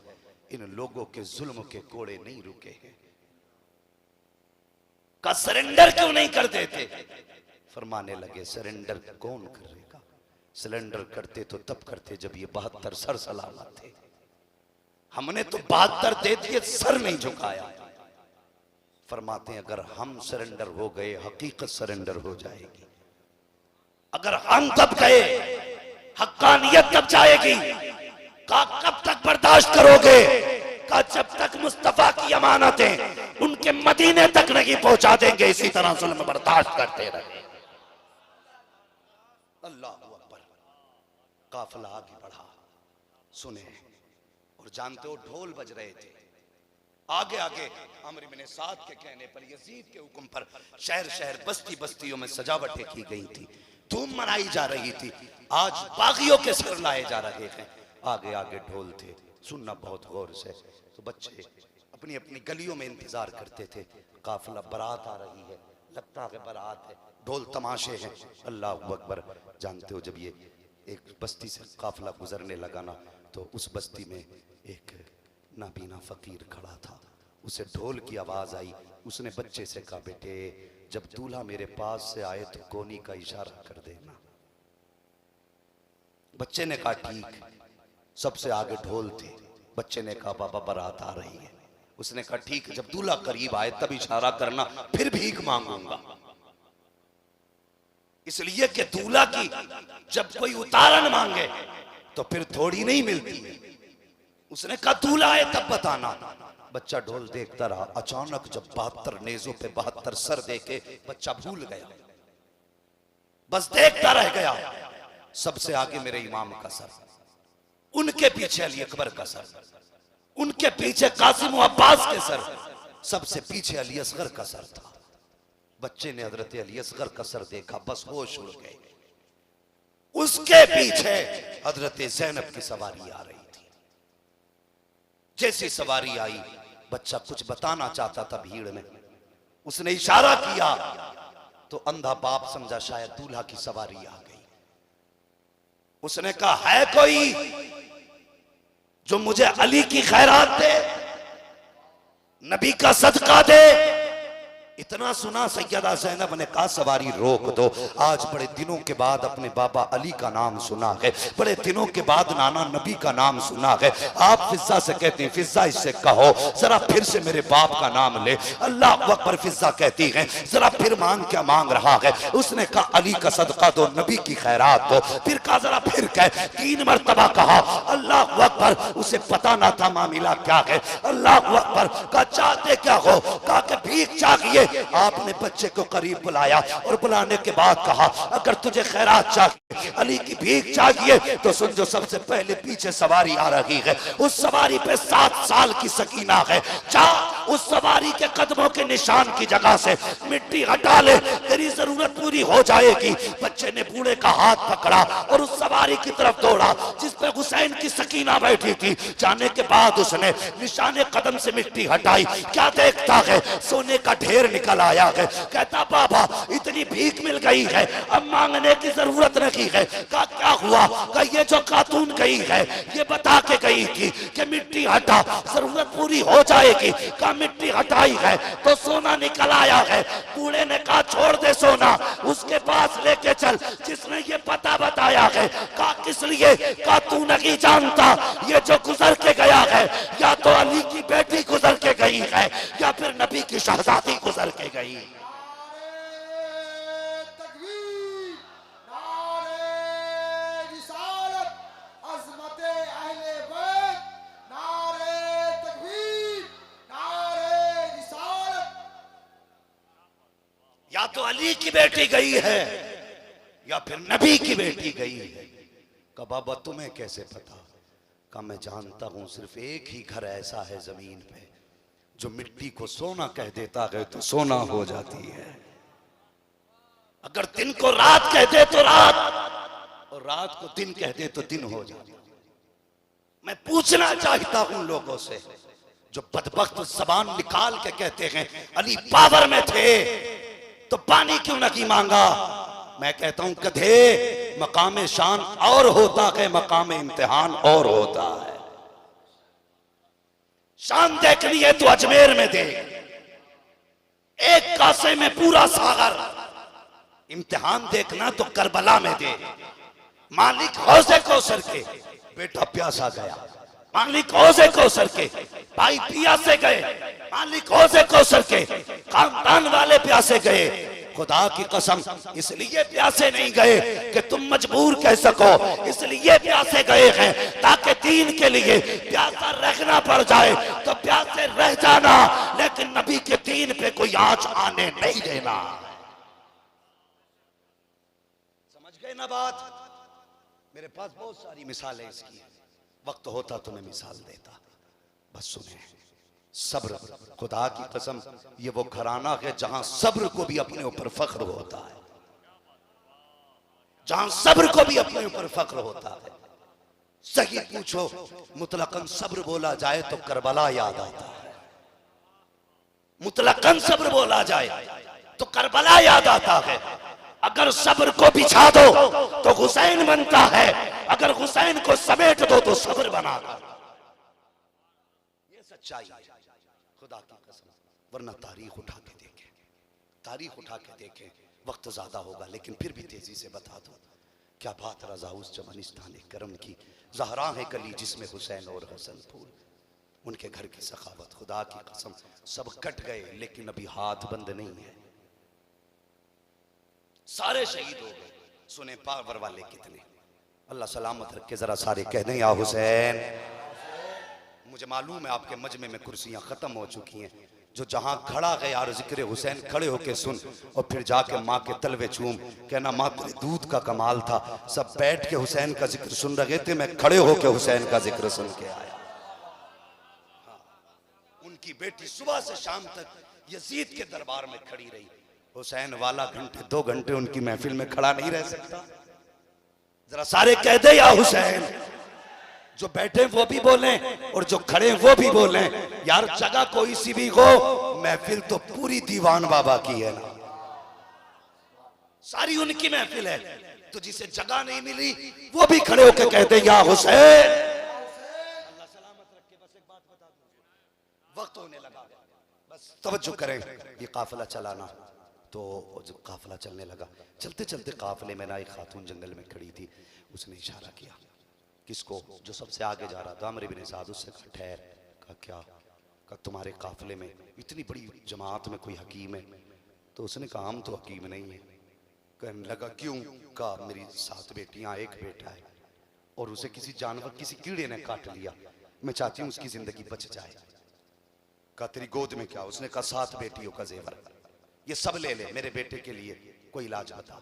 इन लोगों के जुल्म के कोड़े नहीं रुके हैं। का सरेंडर क्यों नहीं कर देते? फरमाने लगे सरेंडर कौन करेगा? सरेंडर करते तो तब करते जब ये 72 सर सलामत थे। हमने तो 72 दे दिए, सर नहीं झुकाया। फरमाते हैं अगर हम सरेंडर हो गए हकीकत सरेंडर हो जाएगी। अगर हम तब गए हक्कानियत तब जाएगी। का कब तक बर्दाश्त करोगे? का जब तक मुस्तफा की अमानतें उनके मदीने तक नहीं पहुंचा देंगे इसी तरह जुल्म बर्दाश्त करते रहे। अल्लाह अकबर। काफिला आगे बढ़ा। सुने और जानते हो ढोल बज रहे थे आगे आगे। अमर इब्न साद के कहने पर, यजीद के हुक्म पर शहर शहर बस्ती बस्तियों में सजावटें की गई थी, धूम मनाई जा रही थी। आज बागियों के सर लाए जा रहे हैं। आगे आगे ढोल थे। सुनना बहुत गौर से। तो बच्चे अपनी अपनी गलियों में इंतजार करते थे। काफिला बारात आ रही है, लगता है बारात है, ढोल तमाशे हैं। अल्लाह अकबर। जानते हो जब ये एक बस्ती से काफिला गुजरने लगा ना, तो उस बस्ती में एक नाबीना फकीर खड़ा था। उसे ढोल की आवाज आई। उसने बच्चे से कहा बेटे जब दूल्हा मेरे पास से आए तो कोनी का इशारा कर देना। बच्चे ने कहा ठीक। सबसे आगे ढोल थे। बच्चे ने कहा बाबा बारात आ रही है। उसने कहा ठीक, जब दूल्हा करीब आए तब इशारा करना, फिर भीख मांगूंगा। इसलिए कि दूल्हा की जब कोई उतारन मांगे तो फिर थोड़ी नहीं मिलती है। उसने कहा दूल्हा आए तब बताना। बच्चा ढोल देखता रहा। अचानक जब 72 नेजों पे 72 सर देखे, बच्चा भूल गया, बस देखता रह गया। सबसे आगे मेरे इमाम का सर, उनके पीछे अली अकबर का सर, उनके पीछे कासिम अब्बास के सर, सबसे पीछे अली असगर का सर था। बच्चे ने हजरत अली असगर का सर देखा, बस होश उड़ गए। उसके पीछे हजरत ज़ैनब की सवारी आ रही थी। जैसी सवारी आई, बच्चा कुछ बताना चाहता था भीड़ में। उसने इशारा किया तो अंधा बाप समझा शायद दूल्हा की सवारी आ गई। उसने कहा है कोई जो मुझे अली की खैरात दे, नबी का सदका दे? इतना सुना सैयदा ज़ैनब ने कहा सवारी रोक दो। आज बड़े दिनों के बाद अपने बाबा अली का नाम सुना है, बड़े दिनों के बाद नाना नबी का नाम सुना है। आप फिजा से कहते हैं फिजा इससे कहो जरा फिर से मेरे बाप का नाम ले। अल्लाह अकबर। फिजा कहती है जरा फिर मांग, क्या मांग रहा है? उसने कहा अली का सदका दो, नबी की खैरात दो। फिर कहा जरा फिर कह। 3 मरतबा कहा। अल्लाह अकबर। उसे पता ना था मामला क्या है। अल्लाह अकबर। कहा चाहते क्या हो? कहा कि भीख चाहिए। आपने बच्चे को करीब बुलाया और बुलाने के बाद कहा अगर तुझे खैरात चाहिए, अली की भीख चाहिए तो सुन, जो सबसे पहले पीछे सवारी आ रही है उस सवारी पे 7 साल की सकीना है। जा उस सवारी के कदमों के निशान की जगह से मिट्टी हटा ले, तेरी जरूरत पूरी हो जाएगी। बच्चे ने बूढ़े का हाथ पकड़ा और उस सवारी की तरफ दौड़ा जिस पे हुसैन की सकीना बैठी थी। जाने के बाद उसने निशाने कदम से मिट्टी हटाई। क्या देखता है, सोने का ढेर निकल आया है। कहता बाबा इतनी भीख मिल गई है, अब मांगने की जरूरत नहीं है। का क्या हुआ? का ये जो खातून गई है ये बता के गई थी कि मिट्टी हटा, जरूरत पूरी हो जाएगी। का मिट्टी हटाई है तो सोना निकल आया है। बूढ़े ने कहा छोड़ दे सोना, उसके पास लेके चल जिसने ये पता बताया है। का किस लिए? का तू नहीं जानता ये जो गुजर के गया है या तो अली की बेटी गुजर के गई है या फिर नबी की शहजादी गुजर के गई। या तो अली की बेटी गई है या फिर नबी की बेटी गई है। का बाबा तुम्हें कैसे पता? का मैं जानता हूं सिर्फ एक ही घर ऐसा है जमीन पे जो मिट्टी को सोना कह देता है तो सोना हो जाती है। अगर दिन को रात कह दे तो रात, और रात को दिन कह दे तो दिन हो जाती है। मैं पूछना चाहता हूं लोगों से जो बदबख्त जबान निकाल के कहते हैं अली पावर में थे तो पानी क्यों नहीं मांगा। मैं कहता हूं गधे, मकाम शान और होता है, मकाम इम्तिहान और होता है। शान देखनी है तो अजमेर में दे, एक कासे में पूरा सागर। इम्तिहान देखना तो करबला में दे। मालिक हौजे कौसर के बेटा प्यासा गया, मालिक हौजे कौसर के भाई प्यासे गए, मालिक हौजे कौसर के खानदान वाले प्यासे गए। खुदा की कसम इसलिए प्यासे नहीं गए कि तुम मजबूर कह सको, इसलिए प्यासे गए हैं ताकि दीन के लिए प्यासा रहना पड़ जाए तो प्यासे रह जाना, लेकिन नबी के दीन पे कोई आंच आने नहीं देना। समझ गए ना बात? मेरे पास बहुत सारी मिसालें इसकी, वक्त होता तो मैं मिसाल देता। बस सुने, सब्र, खुदा की कसम ये वो घराना है जहां सब्र को भी अपने ऊपर फख्र होता है, जहां सब्र को भी अपने ऊपर फख्र होता है। सही पूछो, मुतलकन सब्र बोला जाए तो करबला याद आता है। मुतलकन सब्र बोला जाए तो करबला याद आता है। अगर सब्र को बिछा दो तो हुसैन बनता है, अगर हुसैन को समेट दो तो सब्र बना दो। ये सच्चाई है खुदा की कसम। वरना तारीख उठा के देखें, तारीख उठा के देखें। वक्त ज्यादा होगा लेकिन फिर भी तेजी से बता दो। क्या बात रजा उस चमनिस्तान करम की, ज़हरा है कली जिसमें हुसैन और हसन फूल। उनके घर की सखावत, खुदा की कसम सब कट गए लेकिन अभी हाथ बंद नहीं है। सारे शहीद हो गए। सुने पावर वाले कितने, अल्लाह सलामत रखे। जरा सारे कह दें या हुसैन। मुझे मालूम है आपके मजमे में कुर्सियां खत्म हो चुकी हैं। जो जहां खड़ा है यार जिक्र हुसैन खड़े होके सुन और फिर जाके माँ के तलवे चूम, कहना माँ तेरे दूध का कमाल था। सब बैठ के हुसैन का जिक्र सुन रहे थे, मैं खड़े होके हुसैन का जिक्र सुन के आया। उनकी बेटी सुबह से शाम तक यजीद के दरबार में खड़ी रही। हुसैन वाला घंटे 2 घंटे उनकी महफिल में खड़ा नहीं रह सकता। जरा सारे कह दे या हुसैन। जो बैठे वो भी बोले और जो खड़े वो भी बोले। यार जगह कोई सी भी हो, महफिल तो पूरी दीवान बाबा की है ना, सारी उनकी महफिल है। तो जिसे जगह नहीं मिली वो भी खड़े होकर कहते या हुसैन। अल्लाह सलामत रखे। बस एक बात बता दूं, वक्त होने लगा, बस तवज्जो करें। ये काफिला चलाना, तो जब काफिला चलने लगा, चलते चलते काफिले में ना एक खातून जंगल में खड़ी थी। उसने इशारा किया किसको? जो सबसे आगे जा रहा था, अमर इब्न साद। उससे कहा ठहर। कहा क्या? कहा तुम्हारे काफिले में इतनी बड़ी जमात में कोई हकीम है? तो उसने कहा हम तो हकीम नहीं है। कहने लगा क्यों? कहा मेरी 7 बेटियां, 1 बेटा है और उसे किसी जानवर, किसी कीड़े ने काट लिया। मैं चाहती हूँ उसकी जिंदगी बच जाए। कहा तेरी गोद में क्या? उसने कहा 7 बेटियों का जेवर, ये सब ले ले, मेरे बेटे के लिए कोई इलाज बता।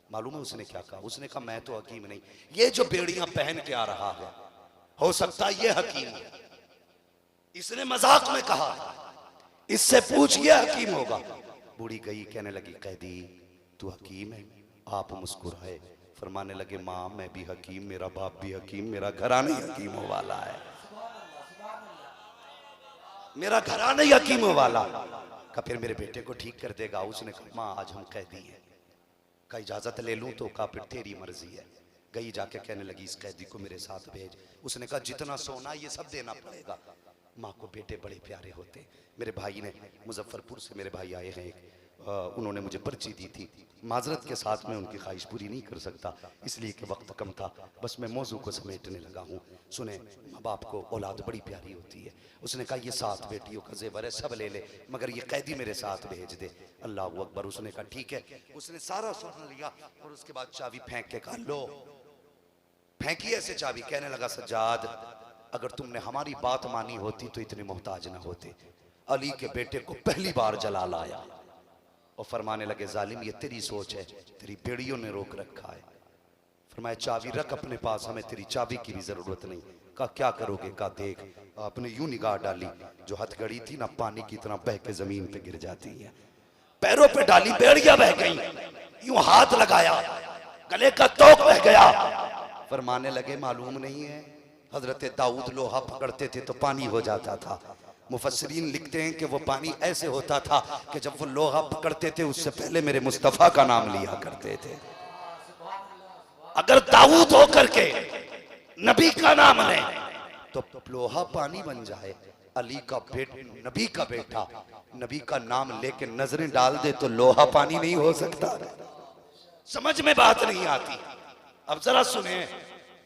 मालूम है उसने क्या कहा? उसने कहा मैं तो हकीम नहीं, ये जो बेड़ियां पहन के आ रहा है हो सकता है ये हकीम है। इसने मजाक में कहा इससे पूछ गया हकीम होगा। बूढ़ी गई, कहने लगी कैदी तू हकीम है? आप मुस्कुराए, फरमाने लगे माँ मैं भी हकीम, मेरा बाप भी हकीम, मेरा घराना ही हकीमों वाला है, मेरा घराना ही हकीमों वाला। का फिर मेरे बेटे को ठीक कर देगा? उसने कहा माँ आज हम कैदी हैं, का इजाजत ले लूं? तो का फिर तेरी मर्जी है। गई जाके कहने लगी इस कैदी को मेरे साथ भेज। उसने कहा जितना सोना ये सब देना पड़ेगा। माँ को बेटे बड़े प्यारे होते। मेरे भाई ने मुजफ्फरपुर से मेरे भाई आए हैं एक, उन्होंने मुझे पर्ची दी थी। माजरत के साथ मैं उनकी ख्वाहिश पूरी नहीं कर सकता इसलिए कि वक्त कम था, बस मैं मौजू को समेटने लगा हूँ। सुने, माँ बाप को औलाद बड़ी प्यारी होती है। उसने कहा ये 7 बेटियों का जेवर है, सब ले ले, मगर ये कैदी मेरे साथ भेज दे। अल्लाह अकबर। उसने कहा ठीक है। उसने सारा सोना लिया और उसके बाद चाबी फेंक के कहा लो। फेंकी ऐसे चाबी, कहने लगा सज्जाद अगर तुमने हमारी बात मानी होती तो इतने मोहताज ना होते। अली के बेटे को पहली बार जला लाया और फरमाने लगे जालिम ये तेरी सोच है, तेरी बेड़ियों ने रोक रखा है। फरमाया चाबी रख अपने पास, हमें तेरी चाबी की भी जरूरत नहीं। कहा क्या करोगे? कहा देख। आपने यूं निगाह डाली, जो हथकड़ी थी ना पानी की तरह बह के जमीन पे गिर जाती है, पैरों पे डाली बेड़ियां बह गई। यूं हाथ लगाया, गले का तोक बह गया। फरमाने लगे मालूम नहीं है हजरत दाऊद लोहा पकड़ते थे तो पानी हो जाता था। मुफस्सिरीन लिखते हैं कि वो पानी ऐसे होता था कि जब वो लोहा पकड़ते थे उससे पहले मेरे मुस्तफा का नाम लिया करते थे। अगर दाऊद होकर के नबी का नाम ले तो लोहा पानी बन जाए। अली का बेटा, नबी का बेटा, नबी का नाम लेके नजरें डाल दे तो लोहा पानी नहीं हो सकता। समझ में बात नहीं आती। अब जरा सुने,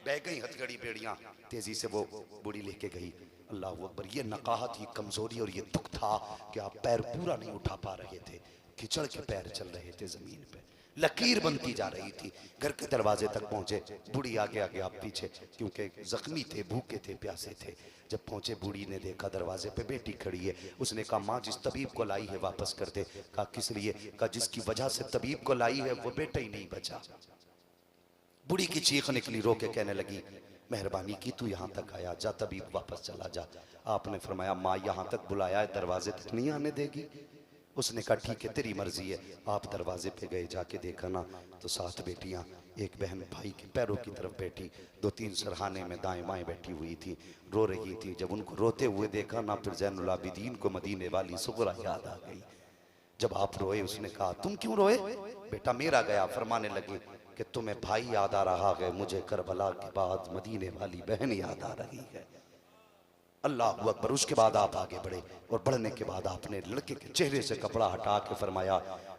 बह गई हथकड़ी बेड़ियां, तेजी से वो बूढ़ी लेके गई। अल्लाह अकबर। ये नकाहत, ये कमजोरी और ये दुख था कि आप पैर पूरा नहीं उठा पा रहे थे, खिचड़ के पैर चल रहे थे जमीन पे, लकीर बनती जा रही थी। घर के दरवाजे तक पहुंचे, बूढ़ी आगे आगे आप पीछे, क्योंकि जख्मी थे, भूखे थे, प्यासे थे। जब पहुंचे बूढ़ी ने देखा दरवाजे पे बेटी खड़ी है। उसने कहा माँ जिस तबीब को लाई है वापस कर दे। कहा किस लिए? कहा जिसकी वजह से तबीब को लाई है वो बेटा ही नहीं बचा। बूढ़ी की चीख निकली, रो के कहने लगी मेहरबानी की तू यहाँ तक आया, जा तबीब वापस चला जा। आपने फरमाया माँ यहाँ तक बुलाया है, दरवाजे तक नहीं आने देगी? उसने कहा ठीक है तेरी मर्जी है। आप दरवाजे पे गए, जाके देखा ना तो 7 बेटियां, एक बहन भाई के पैरों की तरफ बैठी, 2-3 सरहाने में दाएं बाएं बैठी हुई थी, रो रही थी। जब उनको रोते हुए देखा ना, फिर ज़ैनुल आबिदीन को मदीने वाली सुगरा याद आ गई। जब आप रोए, उसने कहा तुम क्यों रोए? बेटा मेरा गया। फरमाने लगे कि तुम्हें भाई याद आ रहा है, मुझे करबला के बाद मदीने वाली बहन याद आ रही है। अल्लाह अकबर। उसके बाद आप आगे बढ़े और बढ़ने के बाद आपने लड़के के चेहरे से कपड़ा हटा के फरमाया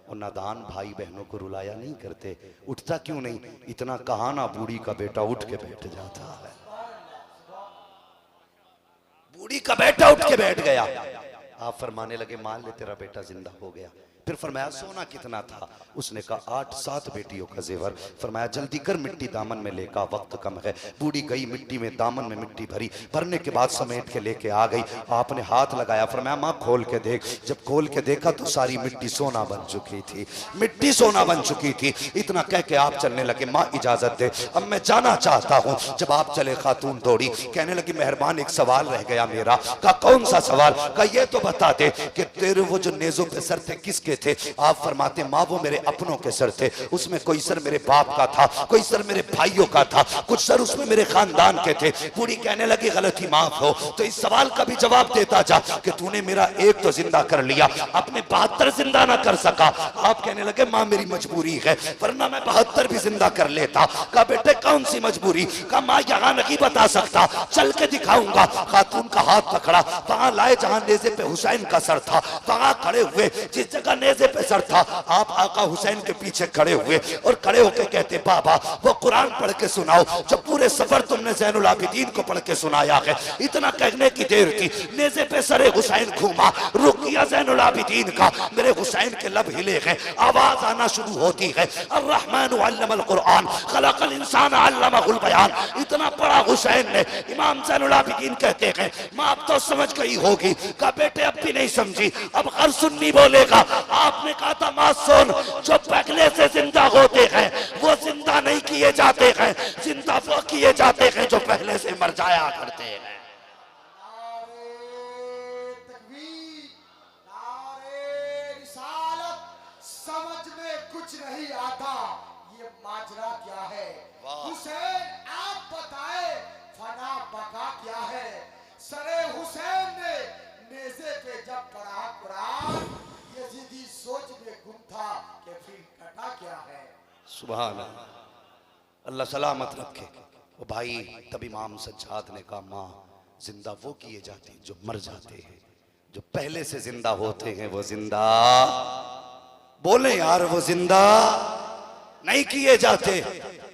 और नादान भाई बहनों को रुलाया नहीं करते, उठता क्यों नहीं? इतना कहा ना, बूढ़ी का बेटा उठ के बैठ जाता है। बूढ़ी का बेटा उठ के बैठ गया। आप फरमाने लगे मान ले तेरा बेटा जिंदा हो गया। फिर फरमाया सोना कितना था? उसने कहा 8-7 बेटियों का जेवर। फरमाया जल्दी कर मिट्टी दामन में लेकर, वक्त कम है। बूढ़ी गई मिट्टी में, दामन में मिट्टी भरी, भरने के बाद समेट के लेके आ गई। आपने हाथ लगाया, फरमाया माँ खोल के देख। जब खोल के देखा तो सारी मिट्टी सोना बन चुकी थी, मिट्टी सोना बन चुकी थी। इतना कह के आप चलने लगे, माँ इजाजत दे अब मैं जाना चाहता हूँ। जब आप चले खातून दौड़ी, कहने लगी मेहरबान एक सवाल रह गया मेरा। कहा कौन सा सवाल? कहा ये तो बता दे कि तेरे वो जो नेजों पे सर थे किसके थे? आप फरमाते माँ वो मेरे अपनों के सर थे, उसमें कोई सर मेरे बाप का था, कोई सर मेरे भाइयों का था, कुछ सर उसमें मेरे खानदान के थे। बूढ़ी कहने लगी गलती माफ हो तो इस सवाल का भी जवाब देता जा कि तूने मेरा एक तो जिंदा कर लिया, अपने 72 जिंदा ना कर सका। आप कहने लगे माँ मेरी मजबूरी है, वरना मैं 72 भी जिंदा कर लेता। कहा बेटे कौन सी मजबूरी? कहा माँ यहाँ नहीं बता सकता, चल के दिखाऊंगा। खातून का हाथ पकड़ा, वहां लाए जहां नेज़े पे हुसैन का सर था, वहां खड़े हुए जिस जगह नेज़े पे सर था, आप आका हुसैन के पीछे खड़े हुए और खड़े होकर कहते बाबा वो कुरान पढ़ के सुनाओ जो पूरे सफर तुमने ज़ैनुल आबिदीन को पढ़ के सुनाया है। इतना कहने की देर थी, नेज़े पे सरे हुसैन घूमा, रुक गया ज़ैनुल आबिदीन का, मेरे हुसैन के लब हिले हैं, आवाज आना शुरू होती है अर्रहमान अल्लमल कुरान खलकल इंसान अल्लमहुल बयान। इतना पढ़ा हुसैन ने। इमाम ज़ैनुल आबिदीन कहते हैं माँ अब तो समझ गई होगी। कहा बेटे अब भी नहीं समझी, अब हर सुन्नी बोलेगा। आपने कहा था माँ सुन, जो पहले से जिंदा होते हैं वो जिंदा नहीं किए जाते हैं, जिंदा वो किए जाते हैं जो पहले से मर जाया करते हैं। माजरा क्या है। वाह। हुसैन आप बताए फना बका क्या है। सरे हुसैन ने नेज़े पे जब पढ़ा कुरान, यजीदी सोच में गुम था कि फिर कटा क्या है। सुभान अल्लाह, अल्लाह सलामत रखे। वो भाई तब इमाम सज्जाद ने कहा, माँ जिंदा वो किए जाते हैं जो मर जाते हैं, जो पहले से जिंदा होते हैं वो जिंदा, बोले यार वो जिंदा नहीं किए जाते।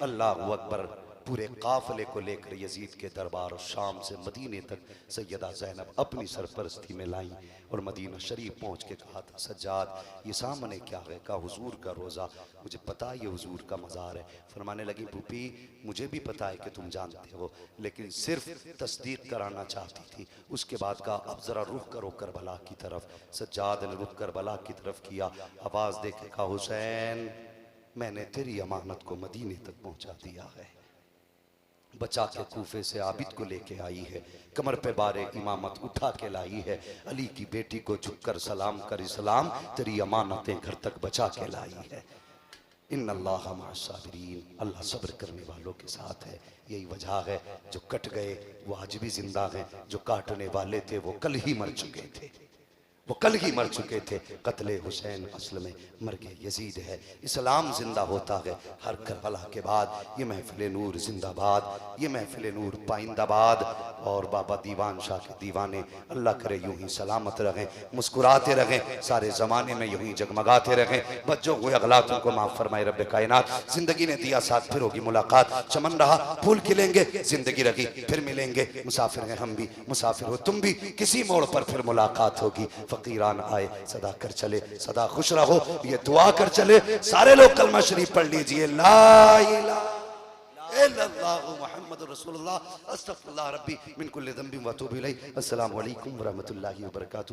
अल्लाह अकबर। पूरे काफिले को लेकर यजीद के दरबार शाम से मदीने तक सैयदा ज़ैनब अपनी सरपरस्ती में लाई और मदीना शरीफ पहुंच के कहा था, सज्जाद ये सामने क्या है? कहा हुजूर का रोज़ा, मुझे पता है ये हुजूर का मज़ार है। फरमाने लगी, भूपी मुझे भी पता है कि तुम जानते हो, लेकिन सिर्फ तस्दीक कराना चाहती थी। उसके बाद कहा अब ज़रा रुख करो करबला की तरफ। सज्जाद ने रुख करबला की तरफ किया, आवाज़ दे के कहा, हुसैन मैंने तेरी अमानत को मदीने तक पहुंचा दिया है, बचा के कूफे से आबिद को लेके आई है, कमर पे बारे इमामत उठा के लाई है, अली की बेटी को झुककर सलाम कर इस्लाम तेरी अमानतें घर तक बचा के लाई है। इन्नल्लाह मअस-साबिरीन, अल्लाह सब्र करने वालों के साथ है। यही वजह है जो कट गए वो आज भी जिंदा हैं, जो काटने वाले थे वो कल ही मर चुके थे, वो कल ही मर चुके थे। कत्ले हुसैन असल में मर गए यजीद है, इस्लाम जिंदा होता है हर करबला के बाद। ये महफिल नूर जिंदाबाद, ये महफिल नूर पाइंदाबाद। और बाबा दीवान शाह के दीवाने अल्लाह करे यूं ही सलामत रहें, मुस्कुराते रहें, सारे ज़माने में यूं ही जगमगाते रहें। बच्चों हुए अगलातों को माफ़ फरमाए रब्बे कायनात। जिंदगी ने दिया साथ फिर होगी मुलाकात, चमन रहा फूल खिलेंगे, जिंदगी रही फिर मिलेंगे। मुसाफिर हैं हम भी, मुसाफिर हो तुम भी, किसी मोड़ पर फिर मुलाकात होगी। फकीरान आए सदा कर चले, सदा खुश रहो ये दुआ कर चले। सारे लोग कलमा शरीफ पढ़ लीजिए, ला इलाहा इल्लल्लाहु मुहम्मदुर रसूलुल्लाह, अस्तगफिरुल्लाह रब्बी मिन कुल्ली ज़ंबिन व अतूबु इलैह। अस्सलामु अलैकुम व रहमतुल्लाहि व बरकातुहू।